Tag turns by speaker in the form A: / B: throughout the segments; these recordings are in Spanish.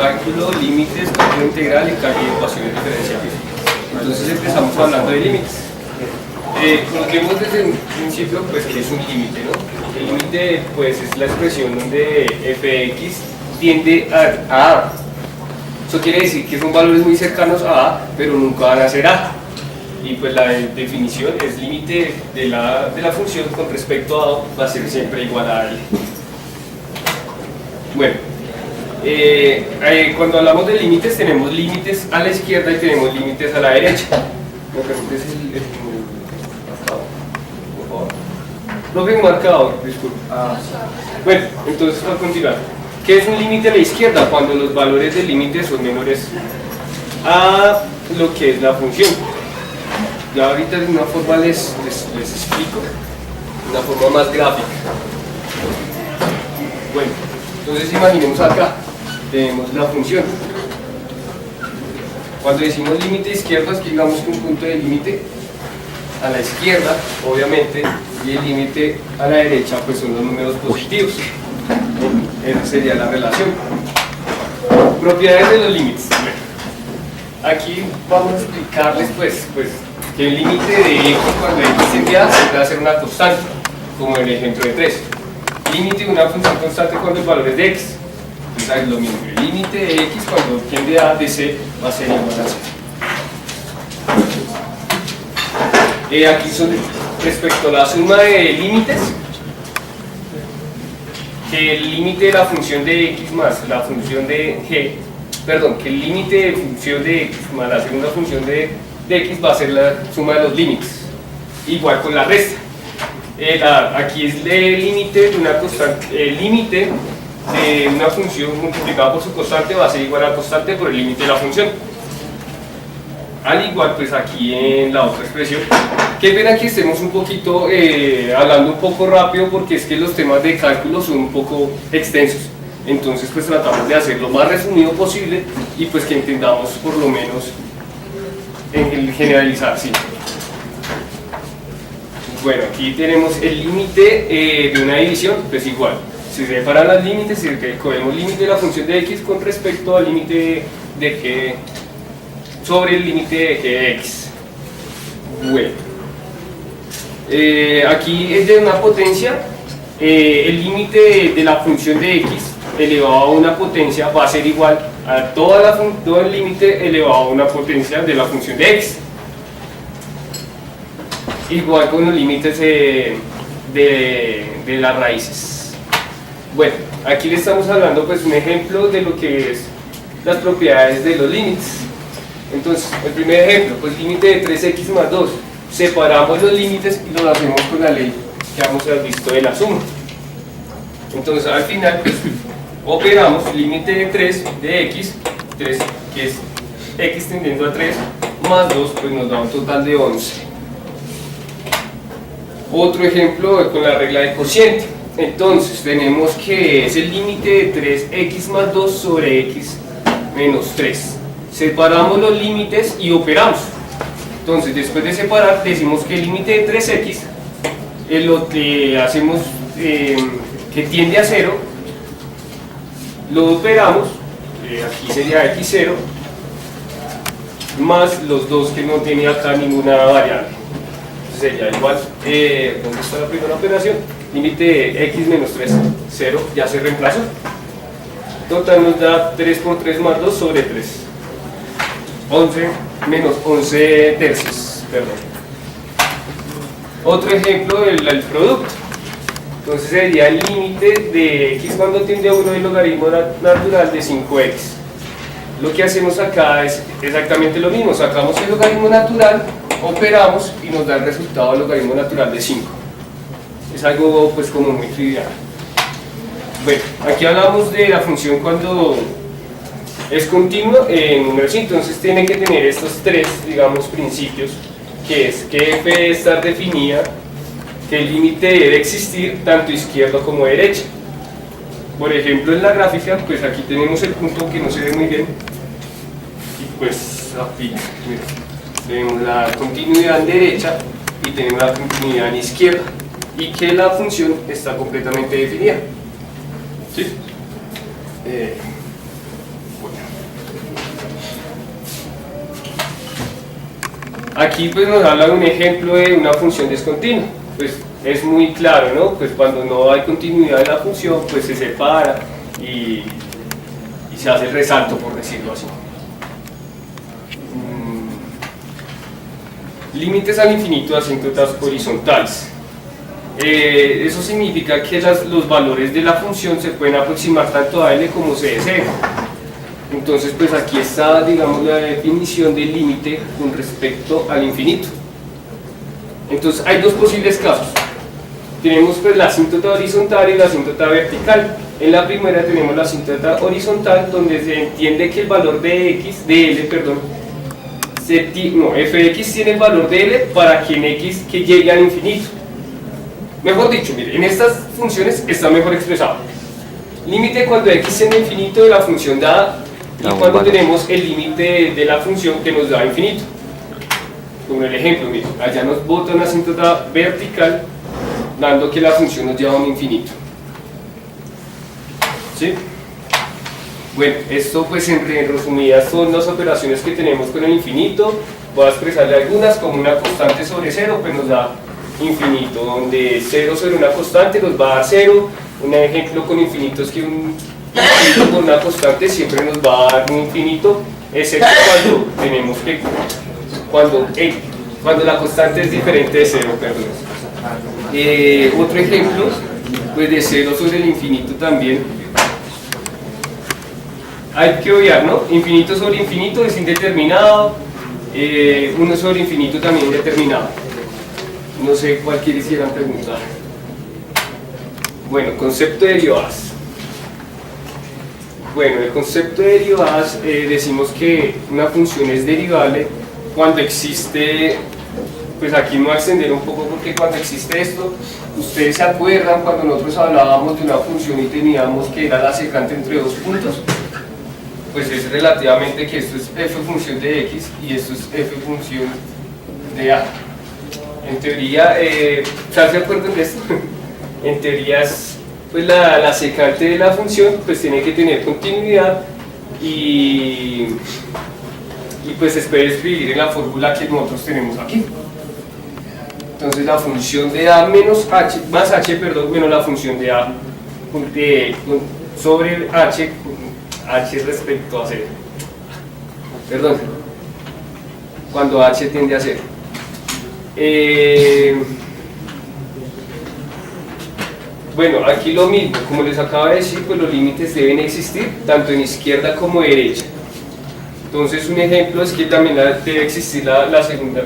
A: cálculo, límites, cálculo integral y cálculo de ecuaciones diferenciales. Entonces empezamos hablando de límites. Coloquemos desde un principio pues que es un límite, ¿no? El límite pues es la expresión donde fx tiende a A. Eso quiere decir que son valores muy cercanos a A, pero nunca van a ser A. Y pues la definición es límite de la función con respecto a A va a ser siempre igual a L. Bueno, cuando hablamos de límites tenemos límites a la izquierda y tenemos límites a la derecha. ¿Me permites el por favor? No ven marcado, disculpe. Bueno, entonces para continuar. ¿Qué es un límite a la izquierda? Cuando los valores del límite son menores a lo que es la función. Ya ahorita de una forma les explico, de una forma más gráfica. Bueno, entonces imaginemos acá, tenemos la función. Cuando decimos límite izquierdo es que digamos que un punto de límite a la izquierda, obviamente, y el límite a la derecha pues son los números positivos. Esa sería la relación. Propiedades de los límites. Aquí vamos a explicarles pues que el límite de x cuando x tiende a A siempre va a ser una constante, como en el ejemplo de 3. Límite de una función constante cuando el valor es de x. Entonces es lo mismo. El límite de x cuando tiende a de c va a ser igual a c. Aquí son respecto a la suma de límites, que el límite de la función de x más la función de g, perdón, que el límite de función de x más la segunda función de x va a ser la suma de los límites, igual con la resta. Aquí es el límite de una constante, el límite de una función multiplicada por su constante va a ser igual a la constante por el límite de la función. Al igual pues aquí en la otra expresión, qué pena que estemos un poquito hablando un poco rápido porque es que los temas de cálculo son un poco extensos, entonces pues tratamos de hacerlo lo más resumido posible y pues que entendamos por lo menos en generalizar, sí. Bueno, aquí tenemos el límite de una división, pues igual, se separan las límites y cogemos el límite de la función de x con respecto al límite de g sobre el límite de g de x. Bueno, aquí es de una potencia, el límite de la función de x elevado a una potencia va a ser igual a todo el límite elevado a una potencia de la función de x. Igual con los límites de las raíces. Bueno, aquí le estamos hablando pues un ejemplo de lo que es las propiedades de los límites. Entonces, el primer ejemplo, pues límite de 3x más 2. Separamos los límites y lo hacemos con la ley que vamos a haber visto de la suma. Entonces, al final, pues, operamos límite de 3 de x, 3 que es x tendiendo a 3, más 2, pues nos da un total de 11. Otro ejemplo con la regla de cociente. Entonces, tenemos que es el límite de 3x más 2 sobre x menos 3. Separamos los límites y operamos. Entonces, después de separar, decimos que el límite de 3x lo que hacemos que tiende a 0, lo operamos, aquí sería x0, más los dos que no tiene acá ninguna variable. Entonces sería igual, ¿dónde está la primera operación? Límite de x menos 3, 0, ya se reemplazó. Total nos da 3 por 3 más 2 sobre 3. 11 menos 11 tercios, perdón. Otro ejemplo del producto. Entonces sería el límite de x cuando tiende a 1 del logaritmo natural de 5x. Lo que hacemos acá es exactamente lo mismo, sacamos el logaritmo natural, operamos y nos da el resultado del logaritmo natural de 5. Es algo pues como muy trivial. Bueno, aquí hablamos de la función cuando es continuo en números, entonces tiene que tener estos tres, digamos, principios, que es que f debe estar definida, que el límite debe existir tanto izquierda como derecha. Por ejemplo, en la gráfica, pues aquí tenemos el punto que no se ve muy bien, y pues aquí tenemos la continuidad en derecha y tenemos la continuidad en izquierda, y que la función está completamente definida. ¿Sí? Bueno. Aquí pues nos habla de un ejemplo de una función discontinua. Pues es muy claro, ¿no? Pues cuando no hay continuidad de la función, pues se separa y se hace el resalto, por decirlo así. Límites al infinito de asíntotas horizontales. Eso significa que los valores de la función se pueden aproximar tanto a L como se desee. Entonces pues aquí está, digamos, la definición del límite con respecto al infinito. Entonces hay dos posibles casos. Tenemos pues la asíntota horizontal y la asíntota vertical. En la primera tenemos la asíntota horizontal, donde se entiende que el valor de L, f de x tiene el valor de L para que en x que llegue al infinito. Mejor dicho, mire, en estas funciones está mejor expresado. Límite cuando x tiende a infinito de la función dada y cuando tenemos el límite de la función que nos da infinito. Como el ejemplo, mire, allá nos bota una asíntota vertical dando que la función nos lleva a un infinito. ¿Sí? Bueno, esto pues en resumidas son las operaciones que tenemos con el infinito. Voy a expresarle algunas como una constante sobre 0, pues nos da infinito, donde 0 sobre una constante nos va a dar 0. Un ejemplo con infinito es que un infinito con una constante siempre nos va a dar un infinito, excepto cuando tenemos que cuando la constante es diferente de 0, perdón. Otro ejemplo pues de 0 sobre el infinito también hay que obviar, ¿no? Infinito sobre infinito es indeterminado, 1 sobre infinito también indeterminado. No sé cuál quisieran preguntar. Bueno, concepto de derivadas. Bueno, el concepto de derivadas decimos que una función es derivable cuando existe, pues aquí me voy a extender un poco porque cuando existe esto, ustedes se acuerdan cuando nosotros hablábamos de una función y teníamos que era la secante entre dos puntos, pues es relativamente que esto es f función de x y esto es f función de a. En teoría, ¿se acuerdan de esto? En teoría pues la secante de la función pues tiene que tener continuidad y pues se puede escribir en la fórmula que nosotros tenemos aquí. Entonces la función de a menos h, más h, perdón, menos la función de a sobre h respecto a 0. Perdón, cuando h tiende a 0. Bueno, aquí lo mismo, como les acabo de decir, pues los límites deben existir tanto en izquierda como derecha. Entonces un ejemplo es que también debe existir la segunda,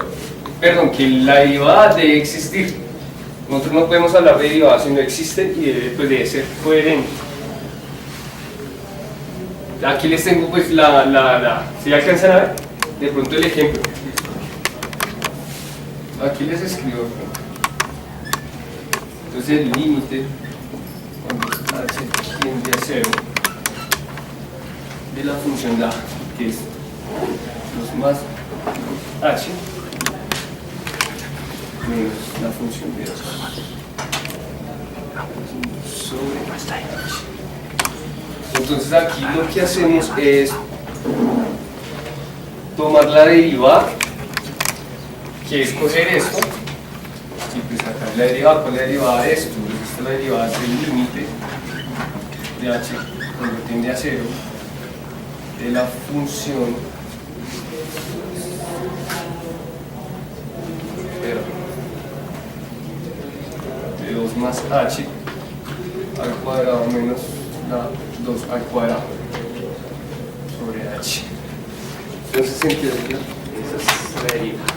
A: perdón, que la derivada debe existir. Nosotros no podemos hablar de derivadas si no existen y debe ser coherente. Aquí les tengo pues ¿sí alcanzan a ver? De pronto el ejemplo. Aquí les escribo. Entonces el límite cuando h tiende a 0 de la función de a, que es 2 más h menos la función de 2 sobre h. Entonces aquí lo que hacemos es tomar la derivada, que es coger esto, y pues sacar la derivada. ¿Cuál es la derivada de esto? Pues esta es la derivada del límite de h cuando tiende a 0 de la función de 2 más h al cuadrado menos la 2 al cuadrado sobre h. Entonces se entiende que esa es la derivada.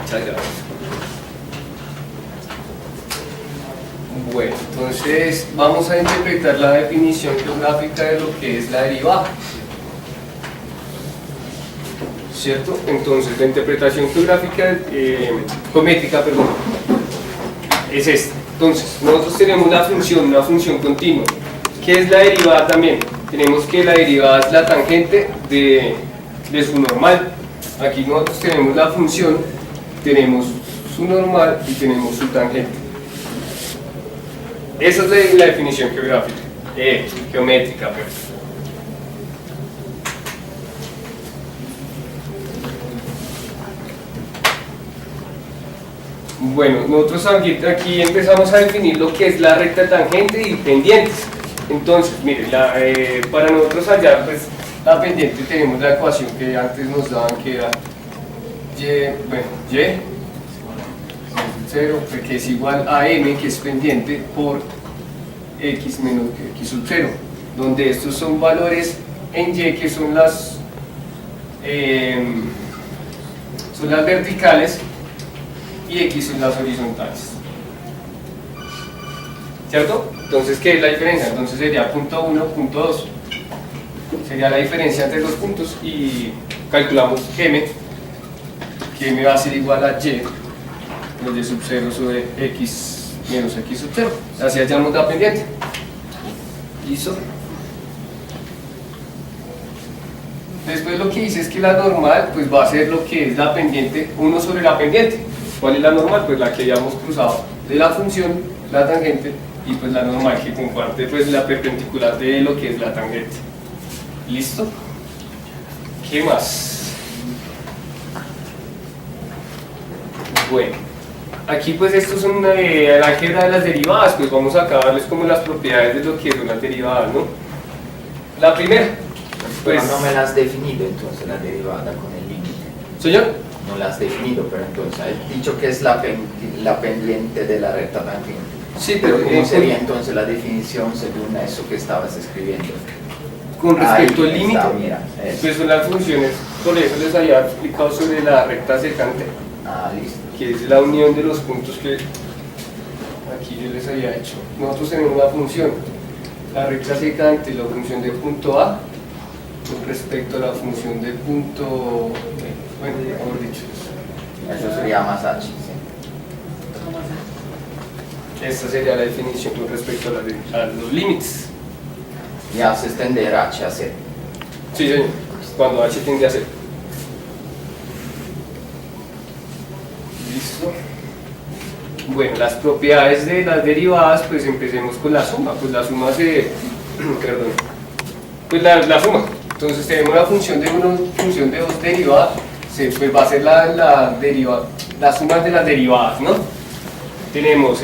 A: Muchas gracias. Bueno, entonces vamos a interpretar la definición geográfica de lo que es la derivada, ¿cierto? Entonces la interpretación geográfica, geométrica, perdón, es esta. Entonces nosotros tenemos una función continua. ¿Qué es la derivada también? Tenemos que la derivada es la tangente de su normal. Aquí nosotros tenemos la función tenemos su normal y tenemos su tangente. Esa es la definición geográfica, geométrica, pues. Bueno, nosotros aquí empezamos a definir lo que es la recta tangente y pendientes. Entonces, mire, para nosotros hallar pues, la pendiente tenemos la ecuación que antes nos daban, que era y 0, que es igual a m, que es pendiente, por x menos x sub 0, donde estos son valores en y, que son las verticales, y x son las horizontales, ¿cierto? Entonces, ¿qué es la diferencia? Entonces sería punto 1, punto 2, sería la diferencia entre los puntos, y calculamos m, que m va a ser igual a y, y sub 0 sobre x menos x sub 0, así hallamos la pendiente. ¿Listo? Después lo que dice es que la normal pues va a ser lo que es la pendiente, 1 sobre la pendiente. ¿Cuál es la normal? Pues la que hayamos cruzado de la función, la tangente, y pues la normal que comparte pues la perpendicular de lo que es la tangente. ¿Listo? ¿Qué más? Bueno, aquí pues esto es una álgebra de las derivadas, pues vamos a acabarles como las propiedades de lo que son las derivadas, ¿no? La primera, pues...
B: Pero no me las has definido entonces la derivada con el límite.
A: ¿Señor?
B: No la has definido, pero entonces he dicho que es la pendiente de la recta tangente.
A: Sí, pero
B: ¿cómo sería entonces la definición según eso que estabas escribiendo?
A: Con respecto
B: Ahí
A: al límite,
B: mira,
A: pues son las funciones, por eso les había explicado sobre la recta secante,
B: listo.
A: que es la unión de los puntos que aquí yo les había hecho. Nosotros tenemos una función, la recta secante, la función de punto A con respecto a la función de punto, bueno, mejor dicho,
B: Eso sería más H, ¿sí?
A: esta sería la definición con respecto a los límites.
B: Y haces tender H a C.
A: Sí, señor, cuando H tiende a ser. Listo. Bueno, las propiedades de las derivadas, pues empecemos con la suma. Pues la suma se... perdón. Pues la suma. Entonces tenemos la función de 1, función de 2 derivadas. Pues va a ser la suma de las derivadas, ¿no? Tenemos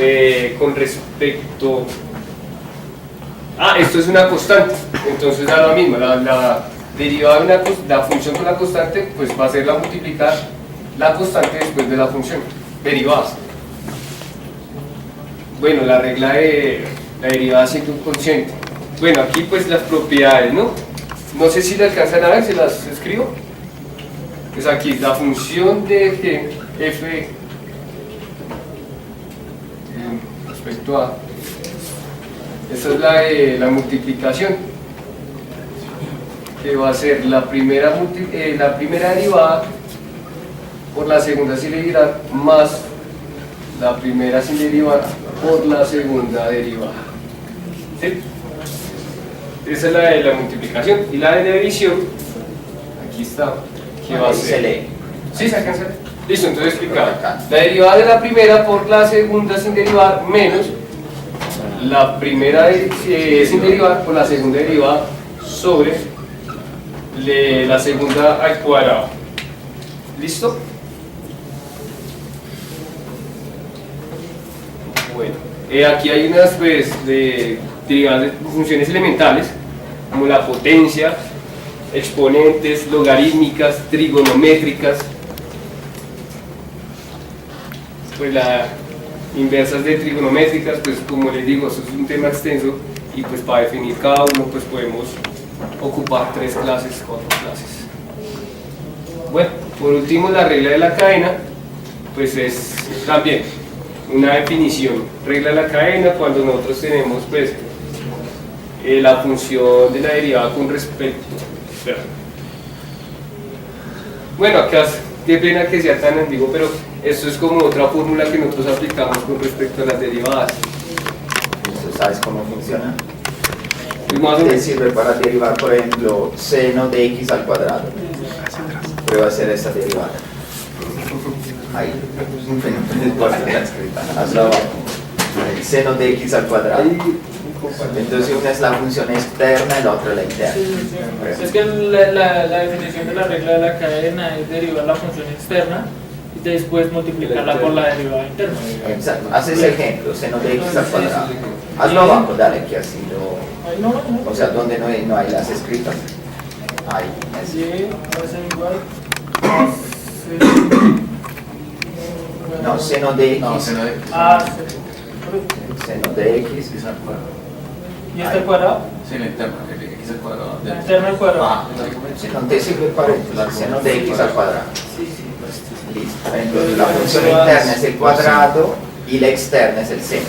A: con respecto... esto es una constante. Entonces da lo mismo. La derivada de la función con la constante, pues va a ser la multiplicar la constante después de la función derivadas. Bueno, la regla de la derivada subconsciente. Bueno, aquí pues las propiedades, ¿no? No sé si le alcanzan a ver, se las escribo. Pues aquí la función de g, f respecto a, esta es la de la multiplicación, que va a ser la primera derivada por la segunda sin derivar más la primera sin derivar por la segunda derivada. ¿Sí? Esa es la de la multiplicación. Y la de la división, aquí está, que va a ser...
B: Se lee.
A: ¿Sí se alcanza? Listo, entonces explicaba. La derivada de la primera por la segunda sin derivar menos la primera sin derivar por la segunda derivada sobre la segunda al cuadrado. ¿Listo? Bueno, aquí hay unas pues, derivadas de funciones elementales, como la potencia, exponentes, logarítmicas, trigonométricas, pues las inversas de trigonométricas, pues como les digo, eso es un tema extenso y pues para definir cada uno pues podemos ocupar 3 clases, 4 clases. Bueno, por último la regla de la cadena, pues es también una definición, regla de la cadena cuando nosotros tenemos pues la función de la derivada con respecto, bueno, acá qué pena que sea tan antiguo, pero esto es como otra fórmula que nosotros aplicamos con respecto a las derivadas.
B: ¿Sabes cómo funciona?
A: Pues más o
B: Te
A: menos.
B: sirve para derivar, por ejemplo, seno de x al cuadrado. Prueba a hacer esa derivada. Ahí, no importa la escrita, hazlo abajo. El seno de x al cuadrado. Entonces una es la función externa y la otra la interna.
C: Sí. Es que la definición de la regla de la cadena es derivar la función externa y después multiplicarla por la derivada interna.
B: Exacto. Haz ese ejemplo, seno de x al cuadrado. Hazlo abajo, dale, que así lo...
C: Ahí no.
B: O sea, donde no hay las escritas. Ahí,
C: Sí,
B: así.
C: va a ser igual.
B: No, seno de x.
D: No, seno de x.
C: Sí.
B: Seno de x.
D: X al cuadrado.
C: ¿Y este cuadrado?
D: Sí, la interna, el x al cuadrado.
C: La interna al cuadrado.
D: Ah,
B: Si no te sirve para el seno de x al cuadrado. Listo. Entonces la función interna es el cuadrado y la externa es el seno.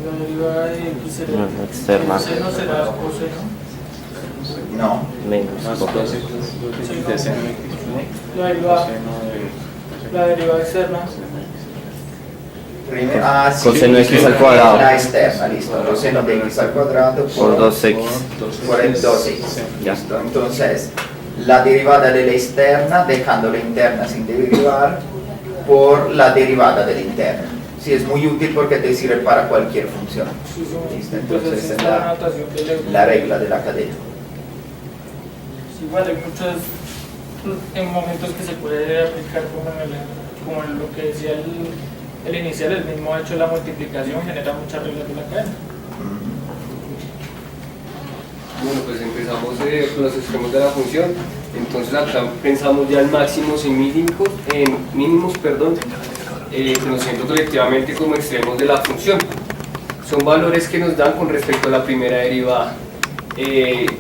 C: La derivada de x será
E: No, externa.
C: seno será coseno.
B: No.
E: Menos
D: de seno de x.
C: La derivada, la derivada externa.
B: Primero, sí,
E: Coseno de x al cuadrado.
B: La externa, listo. Coseno de x al cuadrado
E: Por 2x.
B: por el 2x.
E: Ya.
B: Listo. Entonces, la derivada de la externa, dejando la interna sin derivar, por la derivada de la interna. Sí, es muy útil porque te sirve para cualquier función. Listo. Entonces,
C: esa
B: es
C: es la notación de
B: la regla de la cadena.
C: Sí, vale, muchos en momentos que se puede aplicar como en lo que decía el inicial, el mismo hecho de la multiplicación genera muchas reglas de la cadena.
A: Bueno, pues empezamos con los extremos de la función. Entonces acá pensamos ya en máximos y mínimos, conociendo colectivamente como extremos de la función. Son valores que nos dan con respecto a la primera derivada.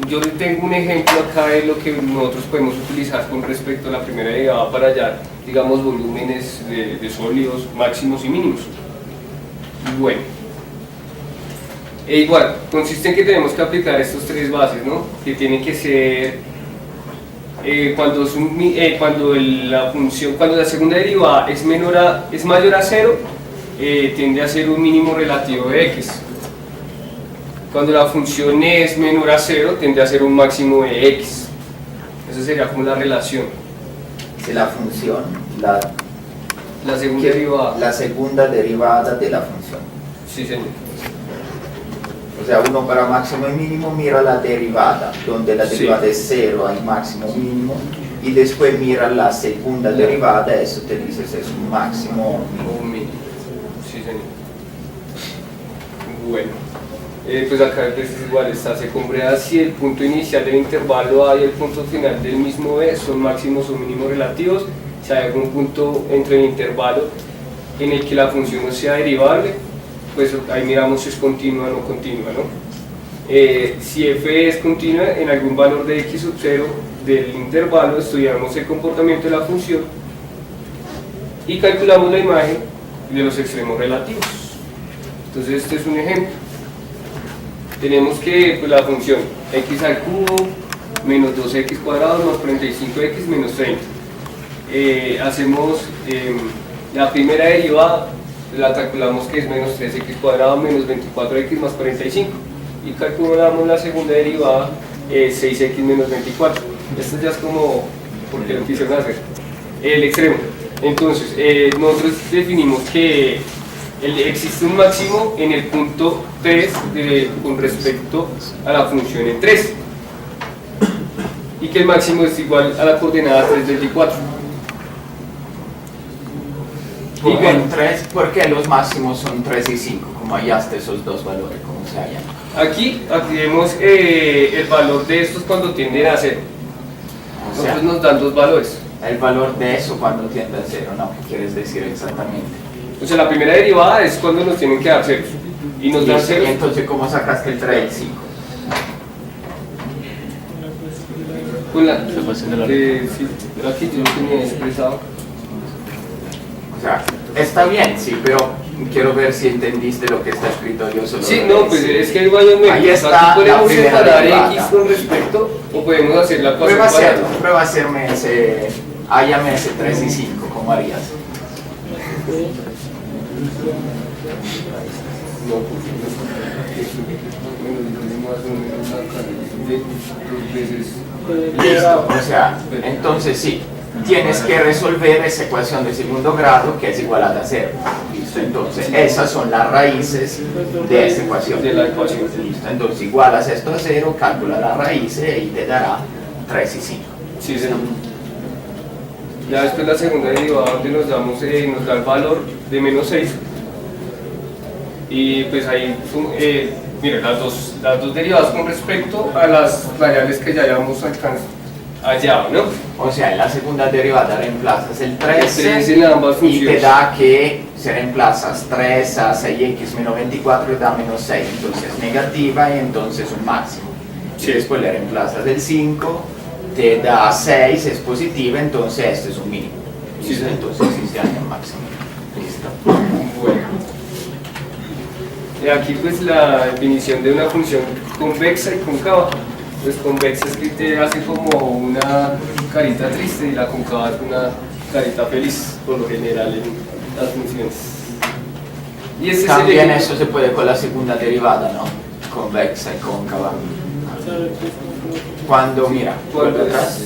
A: Yo tengo un ejemplo acá de lo que nosotros podemos utilizar con respecto a la primera derivada para hallar, digamos, volúmenes de sólidos máximos y mínimos. Bueno, igual, consiste en que tenemos que aplicar estos tres bases, ¿no? Que tienen que ser cuando la segunda derivada es mayor a 0, tiende a ser un mínimo relativo de x. Cuando la función es menor a 0, tiende a ser un máximo de x. Esa sería como la relación.
B: Si la función,
A: La segunda derivada.
B: la segunda derivada de la función.
A: Sí, señor.
B: O sea, uno para máximo y mínimo mira la derivada, donde la derivada es 0, hay máximo mínimo, y después mira la segunda derivada, eso te dices es un máximo
A: O mínimo. Sí, señor. Bueno. Pues acá pues, es igual, se comprueba si el punto inicial del intervalo A y el punto final del mismo B son máximos o mínimos relativos, si hay algún punto entre el intervalo en el que la función no sea derivable, pues ahí miramos si es continua o no continua, ¿no? Si f es continua en algún valor de x sub 0 del intervalo, estudiamos el comportamiento de la función y calculamos la imagen de los extremos relativos. Entonces este es un ejemplo. Tenemos que pues, la función x al cubo menos 2x cuadrado más 45x menos 30. Hacemos la primera derivada, la calculamos que es menos 3x cuadrado menos 24x más 45. Y calculamos la segunda derivada, 6x menos 24. Esto ya es como porque lo quisieron hacer. El extremo. Entonces, nosotros definimos que existe un máximo en el punto 3 con respecto a la función en 3 y que el máximo es igual a la coordenada 324.
B: ¿Por qué los máximos son 3 y 5? ¿Cómo hallaste esos dos valores? ¿Cómo se hallan?
A: Aquí vemos el valor de estos cuando tienden a 0.
B: O sea,
A: Nosotros nos dan dos valores.
B: el valor de eso cuando tiende a 0, ¿no? ¿Qué quieres decir exactamente?
A: O sea, la primera derivada es cuando nos tienen que dar ceros y nos dan
B: Y
A: ceros.
B: entonces, ¿cómo sacaste el 3 y el 5?
A: Con la,
E: de
A: sí, aquí yo lo tenía expresado.
B: O sea, está bien, sí, pero quiero ver si entendiste lo que está escrito. Yo solo
A: Sí,
B: lo
A: no, pues
B: leí.
A: es que hay varios métodos.
B: Ahí está
A: Aquí
B: la
A: podemos
B: primera
A: separar
B: derivada.
A: x con respecto o podemos hacer la ecuación
B: Prueba a
A: para
B: hacerlo, prueba a hacerme ese, hállame ese 3 y 5, ¿cómo harías?
A: No, porque dos veces.
B: Listo, o sea, entonces sí, tienes que resolver esa ecuación de segundo grado que es igualada a 0. ¿Listo? Entonces, esas son las raíces de esta ecuación.
A: De la ecuación.
B: ¿Listo? Entonces, igualas esto a 0, calcula las raíces y te dará 3 y 5.
A: Sí, señor. Ya después la segunda derivada donde nos da el valor de menos 6. Y pues ahí, mira, las dos derivadas con respecto a las variables que ya hayamos hallado, ¿no?
B: O sea, en la segunda derivada reemplazas el 13
A: 13 en ambas
B: y
A: funciones.
B: te da que si reemplazas 3 a 6x menos 24 te da menos 6, entonces es negativa y entonces un máximo.
A: Sí.
B: Y después le reemplazas el 5, te da 6, es positiva, entonces este es un mínimo.
A: Sí,
B: ¿Listo?
A: sí.
B: Entonces sí se halla un máximo. ¿Listo?
A: Bueno. Y aquí pues la definición de una función convexa y cóncava. Pues convexa es que te hace como una carita triste y la cóncava es una carita feliz, por lo general en las funciones. Y ese
B: También
A: es el
B: eso se puede con la segunda derivada, ¿no? Convexa y cóncava. Cuando, mira, vuelve atrás,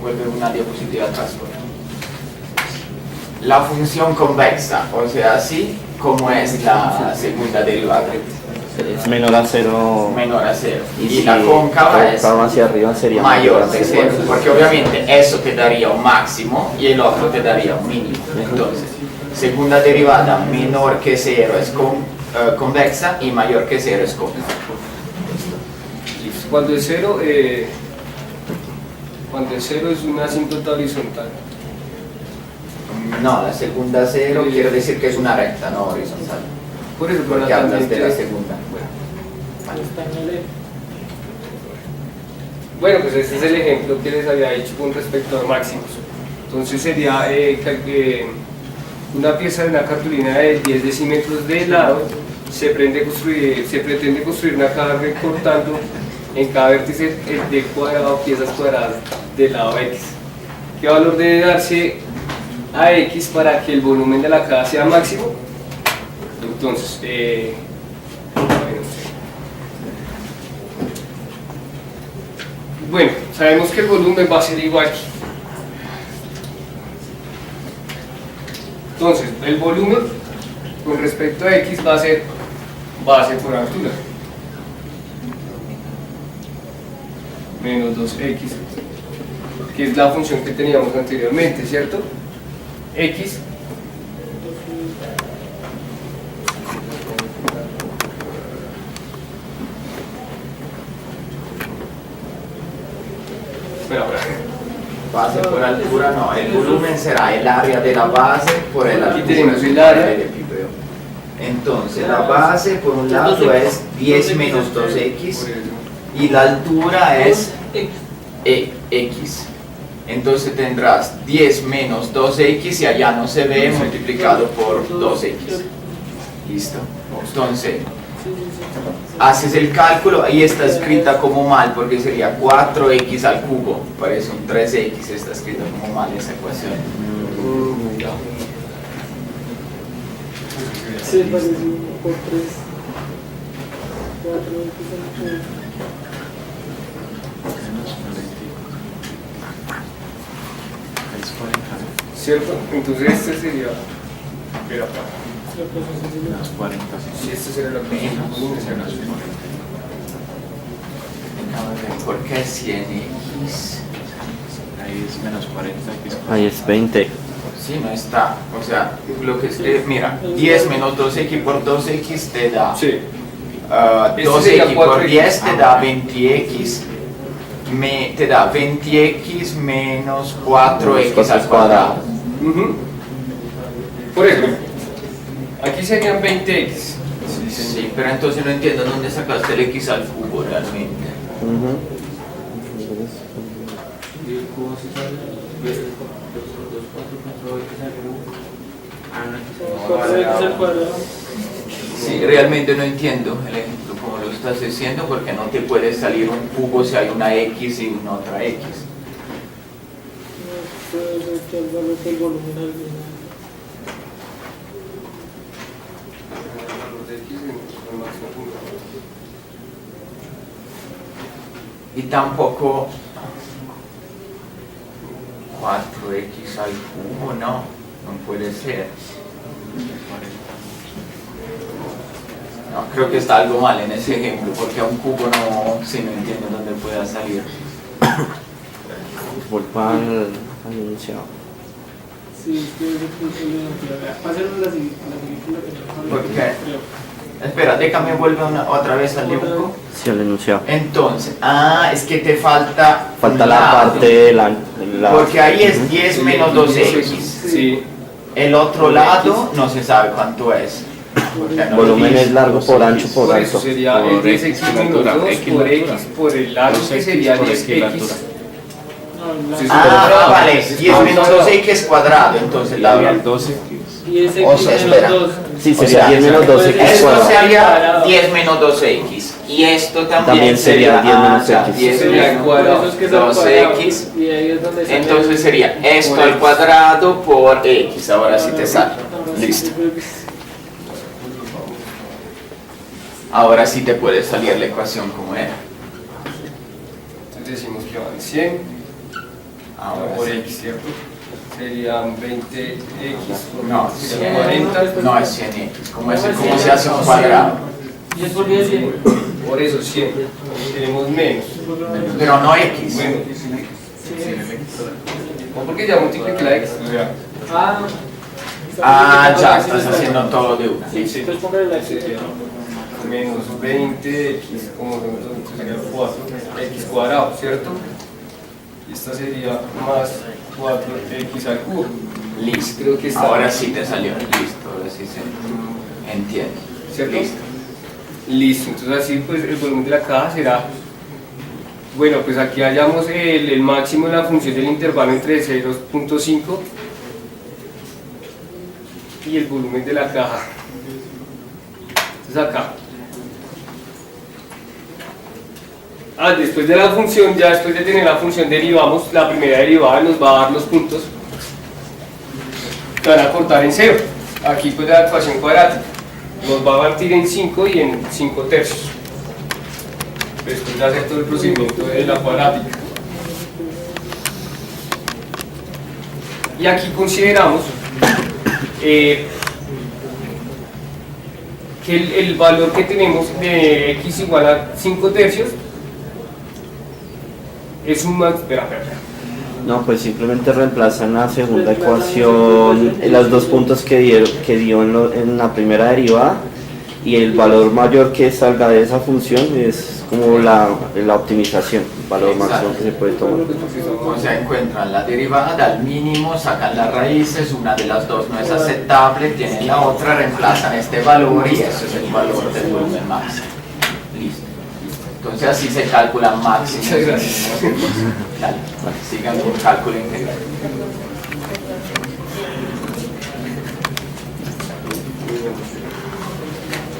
B: vuelve una diapositiva atrás. Por favor. La función convexa, o sea, así como es la segunda derivada,
E: Es menor a 0.
B: menor a 0. Y
E: si
B: la cóncava es
E: hacia arriba sería
B: mayor de 0, porque obviamente eso te daría un máximo y el otro te daría un mínimo. Entonces, segunda derivada menor que 0 es convexa y mayor que 0 es cóncava.
A: cuando es 0 es una asíntota horizontal.
B: No, la segunda 0 quiere decir que es una recta, no horizontal.
A: Por eso, por
B: Porque
A: la
B: hablas de la
A: tangente-
B: segunda.
A: Bueno, pues este es el ejemplo que les había hecho con respecto a máximos. Entonces sería una pieza de una cartulina de 10 decímetros de lado, se pretende construir una caja recortando en cada vértice de cuadrado piezas cuadradas del lado X. ¿Qué valor debe darse a X para que el volumen de la caja sea máximo? Entonces, bueno, sabemos que el volumen va a ser igual. Entonces, el volumen con respecto a X va a ser base por altura. Menos 2X, que es la función que teníamos anteriormente, ¿cierto? X Espera,
B: Base por altura no, el volumen será el área de la base por el
A: Aquí
B: altura
A: tenemos el área.
B: del epípedo. Entonces la base por un lado es 10 menos 2x y la altura es x. Entonces tendrás 10 menos 2x y allá no se ve multiplicado por 2x. ¿Listo? Entonces haces el cálculo, ahí está escrita como mal porque sería 4x al cubo, parece un 3x, está escrita como mal esa ecuación.
F: Sí, parece un por 3. 4
A: ¿cierto? Entonces este sería, espera,
D: Menos 40.
A: si este sería la volumen, sería la
B: ¿Por qué 100x?
D: Ahí es menos 40.
E: Ahí es 20.
B: Sí, no está. O sea, lo que escribe, mira, 10 menos 2x por 2x te da
A: Sí.
B: 2x por
A: 4x.
B: 10 te da 20x. Te da 20x menos 4x al cuadrado.
A: Ujú. Por ejemplo, aquí serían 20x.
B: Sí, pero entonces no entiendo dónde sacaste el x al cubo realmente.
F: al cuadrado.
B: Sí, realmente no entiendo el ejemplo como lo estás diciendo porque no te puede salir un cubo si hay una x y una otra x.
F: No puede ser que el valor del volumen al final.
B: Y tampoco 4x al cubo, no puede ser. No, creo que está algo mal en ese ejemplo, porque a un cubo no entiendo dónde pueda salir.
E: Vuelva al enunciado.
F: Sí, es que ese punto de identidad. Pásenme la película que no
B: ¿Por qué? Espera, déjame volver otra vez al dibujo.
E: Sí, al enunciado.
B: Entonces, es que te falta
E: Falta
B: un
E: la
B: lado,
E: parte de la...
B: porque ahí es 10 menos 2x.
A: Sí.
B: El otro lado no se sabe cuánto es. porque no
E: Volumen
B: dice.
E: es largo por ancho por
A: Por eso
E: alto.
A: sería el
D: Por
A: 10x
D: X,
A: menos 2
D: X
A: por
D: la
A: x
D: altura.
A: por el lado que
D: X
A: sería
D: por X la
A: 10x.
D: altura.
A: Sí,
B: Vale, 10 menos 2x cuadrado, entonces la
D: Sería 12.
F: Y ese
B: O sea, espera.
F: menos 2.
E: Sí,
B: O
E: sería
B: sea,
E: 10 menos 12 x
B: esto
E: cuadrado.
B: sería 10 menos 2x y esto
E: También sería 10 menos x.
B: 10
A: Sería
B: menos
A: cuadrado.
F: Por eso es que es al cuadrado.
B: 2x.
F: Y ahí es donde sale
B: Entonces
F: el-
B: sería esto
A: Por
B: al
A: X.
B: cuadrado por x, ahora sí te sale.
F: Ahora sí,
B: Listo.
F: creo que sí.
B: Ahora sí te puede salir la ecuación como era.
A: Entonces decimos que van 100
B: Ahora
A: por
B: sí.
A: x, ¿cierto? Serían 20x,
B: No,
A: serían
B: 100,
A: 40.
B: no es 100x, ¿cómo se hace un cuadrado?
F: 10 por 10, 100.
A: Por eso 100. Tenemos menos.
B: Pero no x.
A: Bueno, o porque ya multipliqué la x. O sea,
B: Ya, estás haciendo todo de una.
A: sí.
F: Entonces póngale la X.
A: Sería menos 20x, como son dos, entonces sería 4x cuadrado, ¿cierto? Y esta sería más 4x al cubo.
B: Listo.
A: Creo que está
B: Ahora
A: bien.
B: sí te salió. Listo, ahora sí se entiende.
A: ¿Cierto?
B: Listo.
A: Listo, entonces así pues el volumen de la caja será, bueno, pues aquí hallamos el máximo de la función del intervalo entre 0.5 y el volumen de la caja. Entonces acá. Después de la función, ya después de tener la función derivamos, la primera derivada nos va a dar los puntos que van a cortar en 0. Aquí pues la ecuación cuadrática nos va a partir en 5 y en 5 tercios. Después de hacer todo el procedimiento de la cuadrática. Y aquí consideramos que el valor que tenemos de x igual a 5 tercios es un más. Espera.
E: No, pues simplemente reemplazan la segunda ecuación, los dos puntos que dio en la primera derivada, y el valor mayor que salga de esa función es como la optimización, el valor máximo que se puede tomar.
B: O sea, encuentran la derivada al mínimo, sacan las raíces, una de las dos no es aceptable, tienen la otra, reemplazan este valor y eso es el valor del volumen máximo. Listo. Entonces así se calcula máximo.
A: Muchas gracias.
B: Dale, sigan con cálculo integral.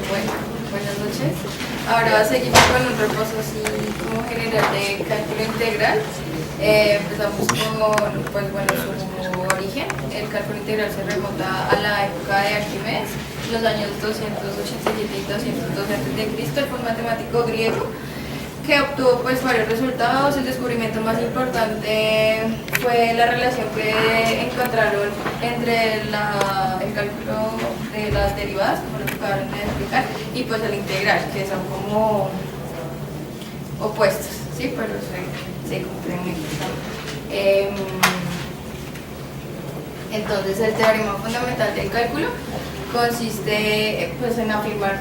G: Bueno, buenas noches. Ahora seguimos con un repaso así como general de cálculo integral. Empezamos con su origen. El cálculo integral se remonta a la época de Arquímedes, los años 287 y 212 a.C. Fue un matemático griego que obtuvo varios resultados. El descubrimiento más importante fue la relación que encontraron entre el cálculo de las derivadas, como lo que acabaron de explicar, y el integral, que son como opuestos, ¿sí? Pero se complementan. Entonces el teorema fundamental del cálculo consiste en afirmar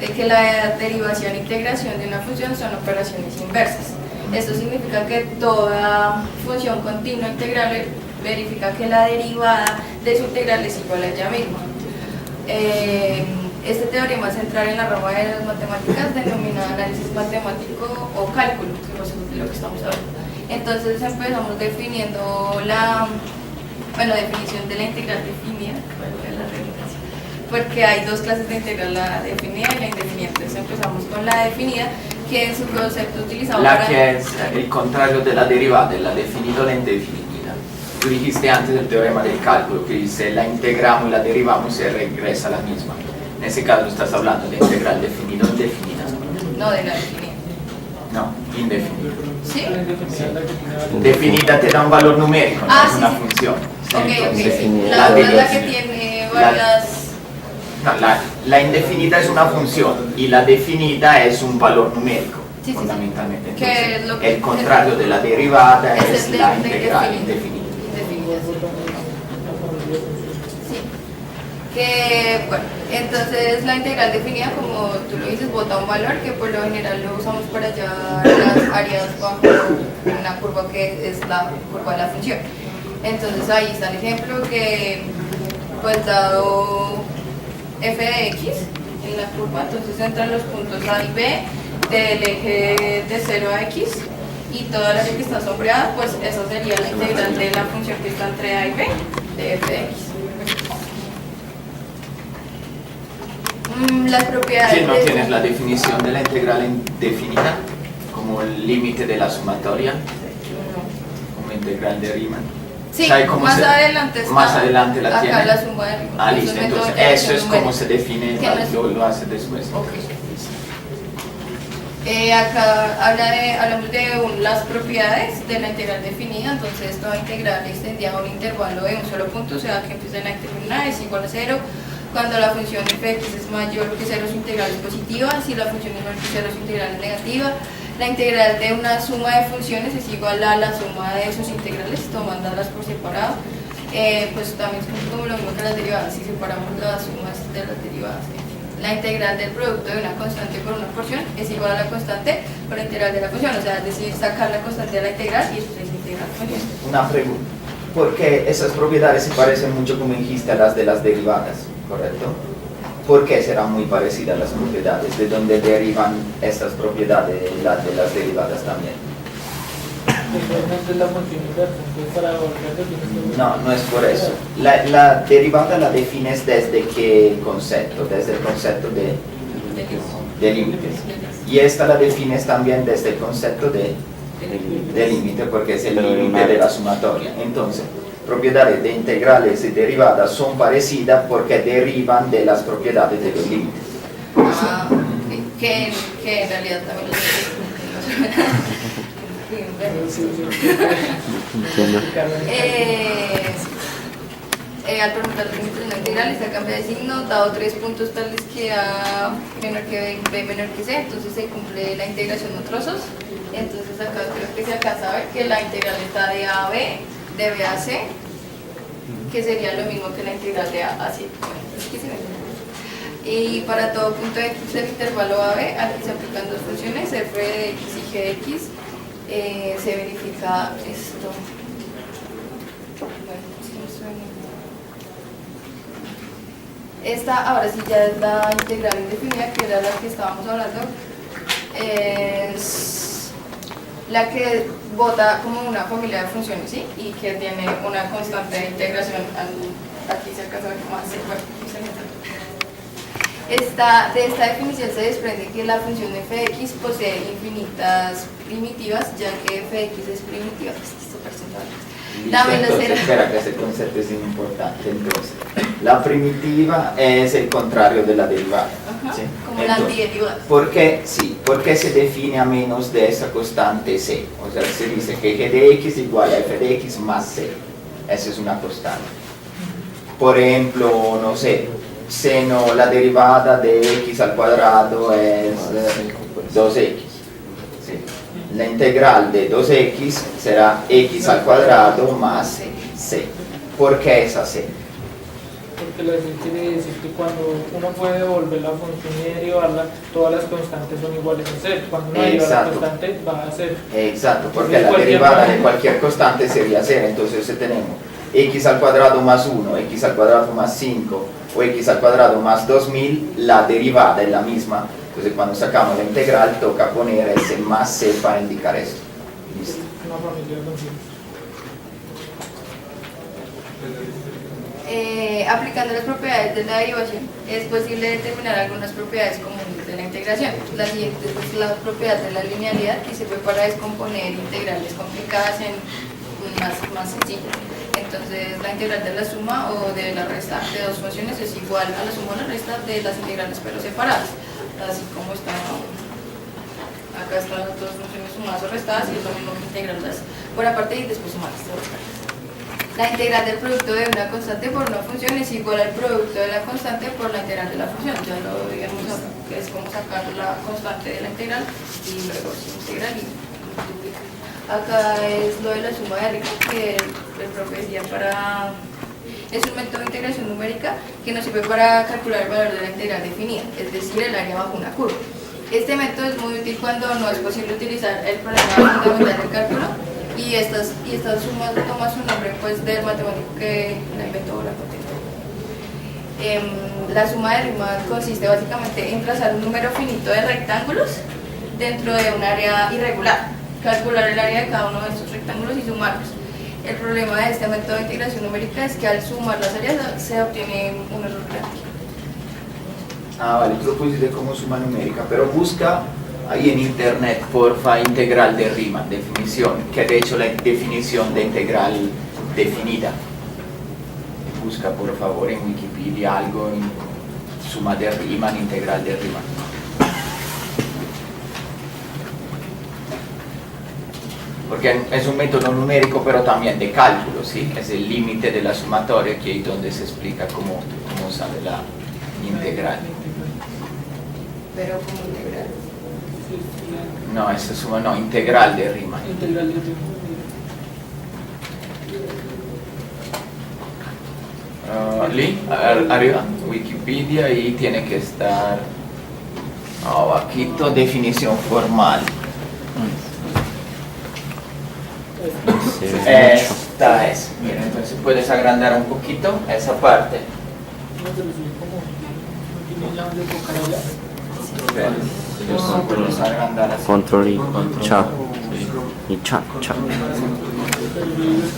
G: de que la derivación e integración de una función son operaciones inversas. Esto significa que toda función continua integral verifica que la derivada de su integral es igual a ella misma. Este teorema central en la rama de las matemáticas denomina análisis matemático o cálculo, que es de lo que estamos hablando. Entonces empezamos definiendo la definición de la integral definida, porque hay dos clases de integral, la definida y la indefinida. Entonces empezamos con la definida, que en su concepto utilizamos
B: La que es el contrario de la derivada, de la definida o la indefinida. Tú dijiste antes del teorema del cálculo que dice la integramos y la derivamos y se regresa a la misma. En ese caso estás hablando de integral definida o indefinida.
G: no de la definida.
B: No, indefinida.
G: ¿Sí?
C: La indefinida es la que tiene varios.
B: Definida te da un valor numérico, no
G: Ah,
B: es
G: sí,
B: una
G: sí.
B: función.
G: Ok, ok,
B: Entonces,
G: sí.
B: la
G: La otra es
B: de-
G: la que tiene varias...
B: no, la indefinida es una función y la definida es un valor numérico,
G: Sí, sí, sí.
B: fundamentalmente.
G: Que
B: Entonces,
G: es lo que-
B: el contrario de la derivada
G: es
B: es
G: el de-
B: la
G: de
B: integral
G: indefinida.
B: indefinida.
G: Sí. Que, bueno, entonces la integral definida, como tú lo dices, bota un valor que por lo general lo usamos para hallar las áreas bajo una curva que es la curva de la función. Entonces ahí está el ejemplo que, pues dado f de x en la curva, entonces entran los puntos A y B del eje de 0 a x y toda la área que está sombreada, pues esa sería la integral de la función que está entre A y B de f de x. Las propiedades
B: Si no
G: de-
B: tienes la definición de la integral indefinida como el límite de la sumatoria,
G: No.
B: como integral de Riemann.
G: Sí,
B: ¿Sabe cómo
G: más
B: se-
G: adelante está.
B: más adelante la
G: acá
B: tiene?
G: la suma de Riemann.
B: Ah,
G: Es un
B: listo,
G: método
B: entonces
G: de
B: eso es
G: reducción
B: como
G: numérica.
B: se define,
G: Que no es-
B: lo hace después.
G: Ok. Acá hablamos de las propiedades de la integral definida, entonces toda integral extendida a un intervalo de un solo punto, o sea que empieza en la determinada es igual a 0, cuando la función f de x es mayor que 0 su integral es positiva, si la función es menor que 0 su integral es negativa, la integral de una suma de funciones es igual a la suma de sus integrales, tomándolas por separado, pues también es como lo mismo que las derivadas, si separamos las sumas de las derivadas. La integral del producto de una constante por una porción es igual a la constante por la integral de la función, o sea, es decir, sacar la constante de la integral y después integrar la función.
B: Una pregunta, porque esas propiedades se parecen mucho, como dijiste, a las de las derivadas, ¿correcto? ¿Por qué serán muy parecidas las propiedades? ¿De dónde derivan estas propiedades las de las derivadas también?
C: Igualmente es la función inversa, entonces para volver tienes que...
B: No, no es por eso. La derivada la defines desde qué concepto, desde el concepto de límites. Y esta la defines también desde el concepto de límite, porque es el límite de la sumatoria. Entonces, propiedades de integrales y derivadas son parecidas porque derivan de las propiedades de los límites.
G: Ah, ok. que en realidad también lo
E: Entiendo.
G: Al preguntar los límites de la integral, se cambia de signo, dado 3 puntos tales que A menor que B, B menor que C, entonces se cumple la integración de trozos. Entonces acá creo que se alcanza a ver que la integral está de A a B, de B a C, que sería lo mismo que la integral de A a C. Bueno, aquí se ve. Y para todo punto de x del intervalo AB, aquí se aplican dos funciones, f de x y g de x, se verifica esto. Bueno, sí, no estoy viendo. Esta ahora sí ya es la integral indefinida, que era la que estábamos hablando, es la que bota como una familia de funciones, ¿sí? Y que tiene una constante de integración, aquí se alcanza a ver más, bueno, de esta definición se desprende que la función f de x posee infinitas primitivas, ya que f de x es primitiva. La
B: Entonces,
G: velocidad.
B: espera, que ese concepto es importante. Entonces, la primitiva es el contrario de la derivada.
G: Ajá,
B: ¿sí?
G: como la
B: Entonces,
G: antiderivada.
B: ¿por qué? Sí, porque se define a menos de esa constante c. O sea, se dice que g de x igual a f de x más c. Esa es una constante. Por ejemplo, no sé, seno, la derivada de x al cuadrado es 2x. ¿sí? La integral de 2x será x al cuadrado más c. ¿Por qué esa c?
C: Porque la decisión quiere decir que cuando uno puede devolver la función y derivarla, todas las constantes son iguales a c. Cuando uno deriva la
B: Exacto.
C: constante va a ser.
B: Exacto, porque
C: Entonces,
B: la
C: cualquier
B: derivada
C: valor.
B: de cualquier constante sería 0. Entonces tenemos x al cuadrado más 1, x al cuadrado más 5 o x al cuadrado más 2000, la derivada es la misma. Entonces cuando sacamos la integral toca poner ese más c para indicar esto. Listo.
C: Una familia de funciones.
G: Aplicando las propiedades de la derivación, es posible determinar algunas propiedades comunes de la integración. La siguiente es la propiedad de la linealidad, que sirve para descomponer integrales complicadas en más sencillo. Entonces, la integral de la suma o de la resta de dos funciones es igual a la suma o la resta de las integrales pero separadas, así como está Acá están las dos funciones sumadas o restadas y es lo mismo que integrarlas por aparte y después sumarlas o restarlas. La integral del producto de una constante por una función es igual al producto de la constante por la integral de la función. Ya lo digamos que es como sacar la constante de la integral y luego se integra y multiplica. Acá es lo de la suma de arriba que el profe decía es un método de integración numérica que nos sirve para calcular el valor de la integral definida, es decir, el área bajo una curva. Este método es muy útil cuando no es posible utilizar el problema fundamental del cálculo y estas sumas toman su nombre pues, del matemático que la inventó o la patentó. La suma de Riemann consiste básicamente en trazar un número finito de rectángulos dentro de un área irregular, calcular el área de cada uno de esos rectángulos y sumarlos. El problema de este método de integración numérica es que al sumar las áreas se obtiene un error grande.
B: Vale, tú lo pusiste como suma numérica, pero busca ahí en internet, porfa, integral de Riemann, definición, que de hecho la definición de integral definida. Busca por favor en Wikipedia algo en suma de Riemann, integral de Riemann. Porque es un método numérico pero también de cálculo, ¿sí? Es el límite de la sumatoria que es donde se explica cómo sale la integral.
G: Pero como integral.
B: No, esa suma no, integral de Riemann.
F: Integral de Riemann.
B: Arriba, Wikipedia y tiene que estar abajito, definición formal. Esta es, mira, entonces puedes agrandar un poquito esa parte. Puedes agrandar así.
E: Control y cha. Y cha.